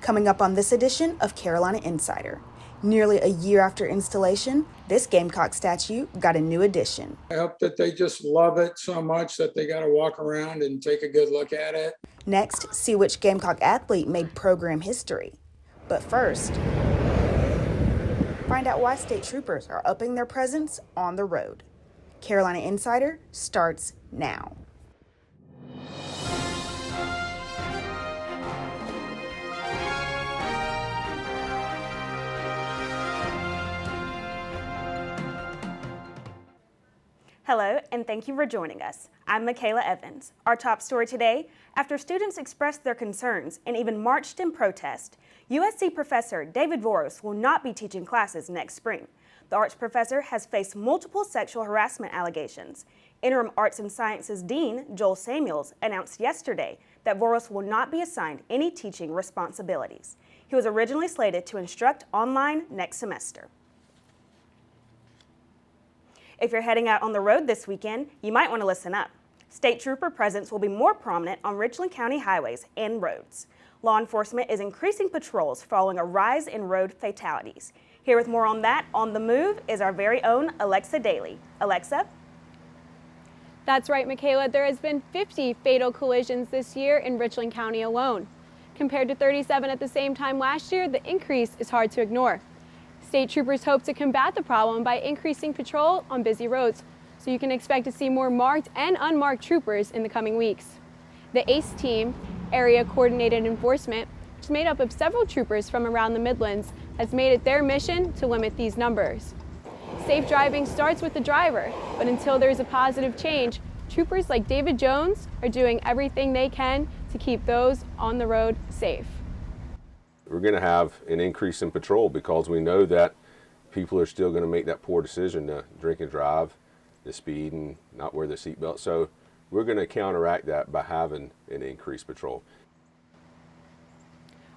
Coming up on this edition of Carolina Insider. Nearly a year after installation, this Gamecock statue got a new addition. I hope that they just love it so much that they got to walk around and take a good look at it. Next, see which Gamecock athlete made program history. But first, find out why state troopers are upping their presence on the road. Carolina Insider starts now. Hello, and thank you for joining us. I'm Makayla Evans. Our top story today, after students expressed their concerns and even marched in protest, USC professor David Voros will not be teaching classes next spring. The arts professor has faced multiple sexual harassment allegations. Interim Arts and Sciences Dean Joel Samuels announced yesterday that Voros will not be assigned any teaching responsibilities. He was originally slated to instruct online next semester. If you're heading out on the road this weekend, you might want to listen up. State trooper presence will be more prominent on Richland County highways and roads. Law enforcement is increasing patrols following a rise in road fatalities. Here with more on that, on the move, is our very own Alexa Daly. Alexa? That's right, Makayla. There has been 50 fatal collisions this year in Richland County alone. Compared to 37 at the same time last year, the increase is hard to ignore. State troopers hope to combat the problem by increasing patrol on busy roads, so you can expect to see more marked and unmarked troopers in the coming weeks. The ACE team, Area Coordinated Enforcement, which is made up of several troopers from around the Midlands, has made it their mission to limit these numbers. Safe driving starts with the driver, but until there's a positive change, troopers like David Jones are doing everything they can to keep those on the road safe. We're going to have an increase in patrol because we know that people are still going to make that poor decision to drink and drive, to speed and not wear the seatbelt. So we're going to counteract that by having an increased patrol.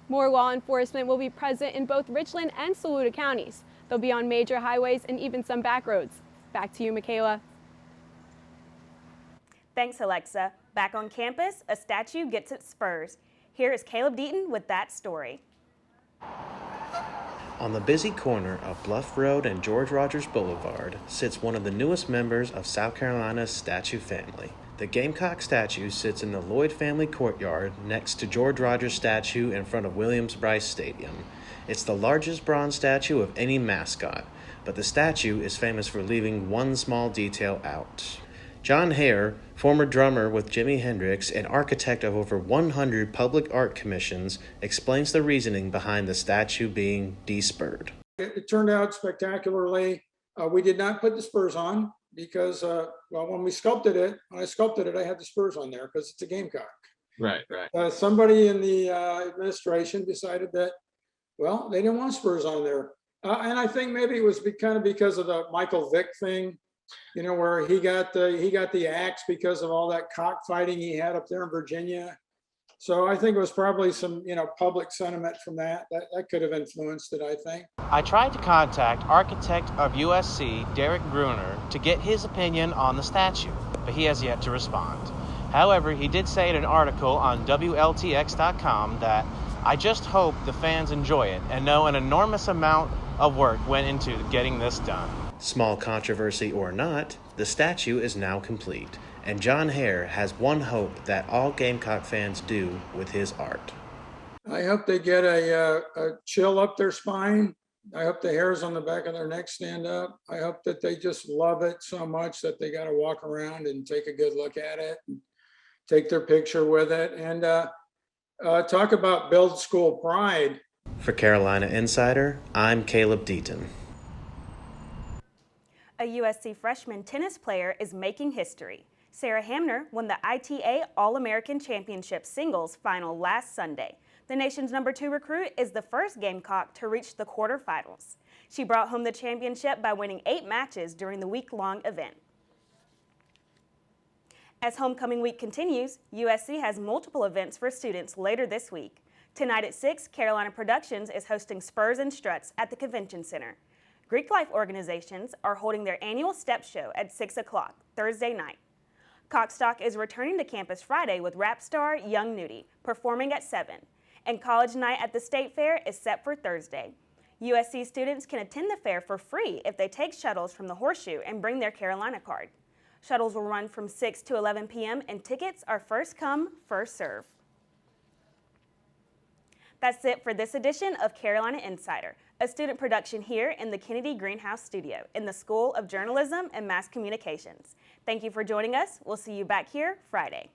More law enforcement will be present in both Richland and Saluda counties. They'll be on major highways and even some back roads. Back to you, Makayla. Thanks, Alexa. Back on campus, a statue gets its spurs. Here is Caleb Deaton with that story. On the busy corner of Bluff Road and George Rogers Boulevard sits one of the newest members of South Carolina's statue family. The Gamecock statue sits in the Lloyd family courtyard next to George Rogers' statue in front of Williams-Brice Stadium. It's the largest bronze statue of any mascot, but the statue is famous for leaving one small detail out. John Hare, former drummer with Jimi Hendrix and architect of over 100 public art commissions, explains the reasoning behind the statue being de-spurred. It turned out spectacularly. We did not put the spurs on because, when I sculpted it, I had the spurs on there because it's a Gamecock. Right. Somebody in the administration decided that, they didn't want spurs on there. And I think maybe it was because of the Michael Vick thing. Where he got the axe because of all that cockfighting he had up there in Virginia. So I think it was probably some, public sentiment from that could have influenced it, I think. I tried to contact architect of USC, Derek Bruner, to get his opinion on the statue, but he has yet to respond. However, he did say in an article on WLTX.com that I just hope the fans enjoy it and know an enormous amount of work went into getting this done. Small controversy or not, the statue is now complete, and John Hare has one hope that all Gamecock fans do with his art. I hope they get a chill up their spine. I hope the hairs on the back of their neck stand up. I hope that they just love it so much that they got to walk around and take a good look at it, and take their picture with it, and talk about build school pride. For Carolina Insider, I'm Caleb Deaton. A USC freshman tennis player is making history. Sarah Hamner won the ITA All-American Championship singles final last Sunday. The nation's number 2 recruit is the first Gamecock to reach the quarterfinals. She brought home the championship by winning 8 matches during the week-long event. As homecoming week continues, USC has multiple events for students later this week. Tonight at 6, Carolina Productions is hosting Spurs and Struts at the Convention Center. Greek Life organizations are holding their annual step show at 6 o'clock Thursday night. Coxstock is returning to campus Friday with rap star Young Nudie performing at 7. and College Night at the State Fair is set for Thursday. USC students can attend the fair for free if they take shuttles from the Horseshoe and bring their Carolina card. Shuttles will run from 6 to 11 p.m. and tickets are first come, first serve. That's it for this edition of Carolina Insider, a student production here in the Kennedy Greenhouse Studio in the School of Journalism and Mass Communications. Thank you for joining us. We'll see you back here Friday.